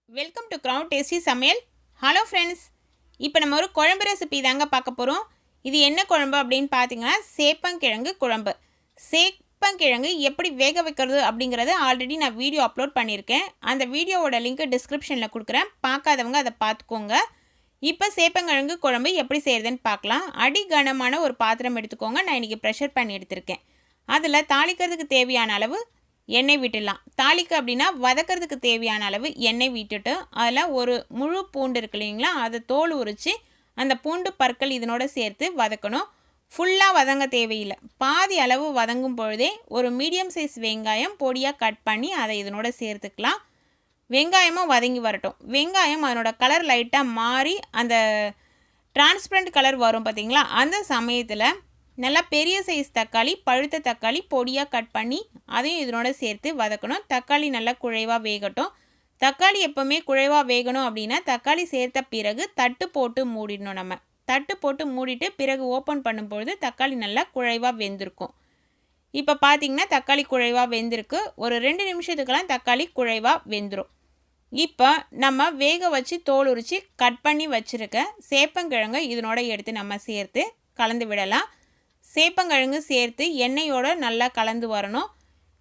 Welcome to crown tasty சமையல். Hello friends, இப்போ நம்ம ஒரு குழம்பு ரெசிபி தாங்க பார்க்க போகிறோம். இது என்ன குழம்பு அப்படின்னு பார்த்தீங்கன்னா சேப்பங்கிழங்கு குழம்பு. சேப்பங்கிழங்கு எப்படி வேக வைக்கிறது அப்படிங்கிறத ஆல்ரெடி நான் வீடியோ அப்லோட் பண்ணியிருக்கேன். அந்த வீடியோவோட லிங்க் டிஸ்கிரிப்ஷனில் கொடுக்குறேன், பார்க்காதவங்க அதை பார்த்துக்கோங்க. இப்போ சேப்பங்கிழங்கு குழம்பு எப்படி செய்கிறதுன்னு பார்க்கலாம். அடிகனமான ஒரு பாத்திரம் எடுத்துக்கோங்க. நான் இன்றைக்கி ப்ரெஷர் பண்ணி எடுத்திருக்கேன். அதில் தாளிக்கிறதுக்கு தேவையான அளவு எண்ணெய் விட்டுடலாம். தாளிக்க அப்படின்னா வதக்கிறதுக்கு தேவையான அளவு எண்ணெய் விட்டுட்டு அதில் ஒரு முழு பூண்டு இருக்கு இல்லைங்களா, அதை தோல் உரித்து அந்த பூண்டு பற்கள் இதனோட சேர்த்து வதக்கணும். ஃபுல்லாக வதங்க தேவையில்லை, பாதி அளவு வதங்கும் பொழுதே ஒரு மீடியம் சைஸ் வெங்காயம் பொடியாக கட் பண்ணி அதை இதனோட சேர்த்துக்கலாம். வெங்காயமும் வதங்கி வரட்டும். வெங்காயம் அதனோட கலர் லைட்டாக மாறி அந்த டிரான்ஸ்பரண்ட் கலர் வரும் பார்த்திங்களா, அந்த சமயத்தில் நல்லா பெரிய சைஸ் தக்காளி, பழுத்த தக்காளி பொடியாக கட் பண்ணி அதையும் இதனோட சேர்த்து வதக்கணும். தக்காளி நல்லா குழைவாக வேகட்டும். தக்காளி எப்போவுமே குழைவாக வேகணும் அப்படின்னா தக்காளி சேர்த்த பிறகு தட்டு போட்டு மூடிடணும். நம்ம தட்டு போட்டு மூடிட்டு பிறகு ஓப்பன் பண்ணும்பொழுது தக்காளி நல்லா குழைவாக வெந்திருக்கும். இப்போ பார்த்திங்கன்னா தக்காளி குழைவாக வெந்திருக்கு. ஒரு 2 நிமிஷத்துக்கெல்லாம் தக்காளி குழைவாக வெந்துடும். இப்போ நம்ம வேக வச்சு தோல் உரித்து கட் பண்ணி வச்சுருக்க சேப்பங்கிழங்கு இதனோட எடுத்து நம்ம சேர்த்து கலந்து விடலாம். சேப்பங்கிழங்கு சேர்த்து எண்ணெயோடு நல்லா கலந்து வரணும்.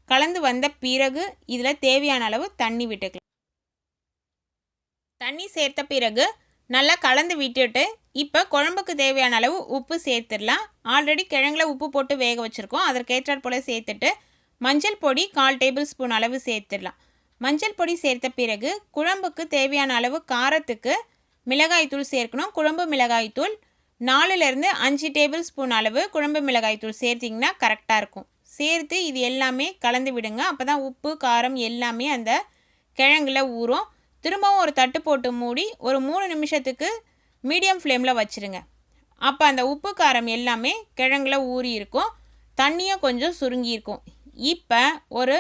கலந்து வந்த பிறகு இதில் தேவையான அளவு தண்ணி விட்டுக்கலாம். தண்ணி சேர்த்த பிறகு நல்லா கலந்து விட்டுட்டு இப்போ குழம்புக்கு தேவையான அளவு உப்பு சேர்த்துடலாம். ஆல்ரெடி கிழங்குல உப்பு போட்டு வேக வச்சுருக்கோம், அதற்கேற்றாற் போல் சேர்த்துட்டு மஞ்சள் பொடி 1/4 டேபிள் ஸ்பூன் அளவு சேர்த்துடலாம். மஞ்சள் பொடி சேர்த்த பிறகு குழம்புக்கு தேவையான அளவு காரத்துக்கு மிளகாய்த்தூள் சேர்க்கணும். குழம்பு மிளகாய்த்தூள் 4லேருந்து 5 டேபிள் ஸ்பூன் அளவு குழம்பு மிளகாய்த்தூள் சேர்த்திங்கன்னா கரெக்டாக இருக்கும். சேர்த்து இது எல்லாமே கலந்து விடுங்க. அப்போ தான் உப்பு காரம் எல்லாமே அந்த கிழங்குல ஊறும். திரும்பவும் ஒரு தட்டு போட்டு மூடி ஒரு 3 நிமிஷத்துக்கு மீடியம் ஃப்ளேமில் வச்சுருங்க. அப்போ அந்த உப்பு காரம் எல்லாமே கிழங்குல ஊறி இருக்கும், தண்ணியும் கொஞ்சம் சுருங்கி இருக்கும். இப்போ ஒரு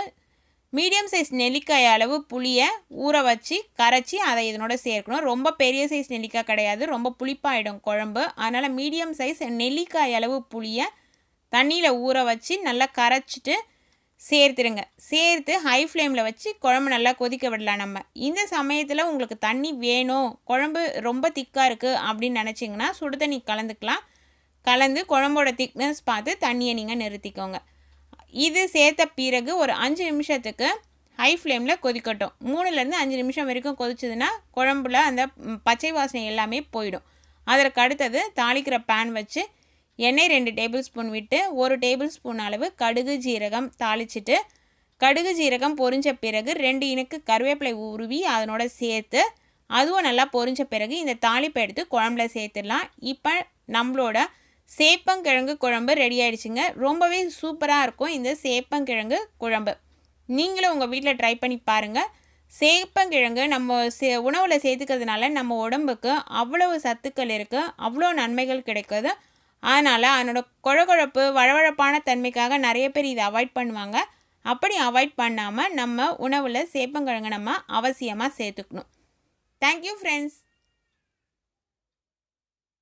மீடியம் சைஸ் நெல்லிக்காய் அளவு புளியை ஊற வச்சு கரைச்சி அதை இதனோட சேர்க்கணும். ரொம்ப பெரிய சைஸ் நெல்லிக்காய் கிடையாது, ரொம்ப புளிப்பாயிடும் குழம்பு. அதனால் மீடியம் சைஸ் நெல்லிக்காய் அளவு புளியை தண்ணியில் ஊற வச்சு நல்லா கரைச்சிட்டு சேர்த்துருங்க. சேர்த்து ஹை ஃப்ளேமில் வச்சு குழம்பு நல்லா கொதிக்க விடலாம். நம்ம இந்த சமயத்தில் உங்களுக்கு தண்ணி வேணும், குழம்பு ரொம்ப திக்காக இருக்குது அப்படின்னு நினச்சிங்கன்னா சுடு தண்ணி கலந்துக்கலாம். கலந்து குழம்போட திக்னஸ் பார்த்து தண்ணியை நீங்கள் நிறுத்திக்கோங்க. இது சேர்த்த பிறகு ஒரு 5 நிமிஷத்துக்கு ஹை ஃப்ளேமில் கொதிக்கட்டும். 3லேருந்து 5 நிமிஷம் வரைக்கும் கொதிச்சதுன்னா குழம்புல அந்த பச்சை வாசனை எல்லாமே போயிடும். அதற்கு அடுத்தது தாளிக்கிற பேன் வச்சு எண்ணெய் 2 டேபிள் ஸ்பூன் விட்டு 1 டேபிள் ஸ்பூன் அளவு கடுகு ஜீரகம் தாளிச்சிட்டு கடுகு ஜீரகம் பொரிஞ்ச பிறகு 2 இனுக்கு கருவேப்பிலை உருவி அதனோட சேர்த்து அதுவும் நல்லா பொரிஞ்ச பிறகு இந்த தாளிப்பை எடுத்து குழம்புல சேர்த்துடலாம். இப்போ நம்மளோட சேப்பங்கிழங்கு குழம்பு ரெடி ஆகிடுச்சுங்க. ரொம்பவே சூப்பராக இருக்கும் இந்த சேப்பங்கிழங்கு குழம்பு. நீங்களும் உங்கள் வீட்டில் ட்ரை பண்ணி பாருங்கள். சேப்பங்கிழங்கு நம்ம உணவில் சேர்த்துக்கிறதுனால நம்ம உடம்புக்கு அவ்வளவு சத்துக்கள் இருக்குது, அவ்வளோ நன்மைகள் கிடைக்குது. அதனால் அதனோட குழகுழப்பு வழவழப்பான தன்மைக்காக நிறைய பேர் இதை அவாய்ட் பண்ணுவாங்க. அப்படி அவாய்ட் பண்ணாமல் நம்ம உணவில் சேப்பங்கிழங்கு நம்ம அவசியமாக சேர்த்துக்கணும். Thank you friends.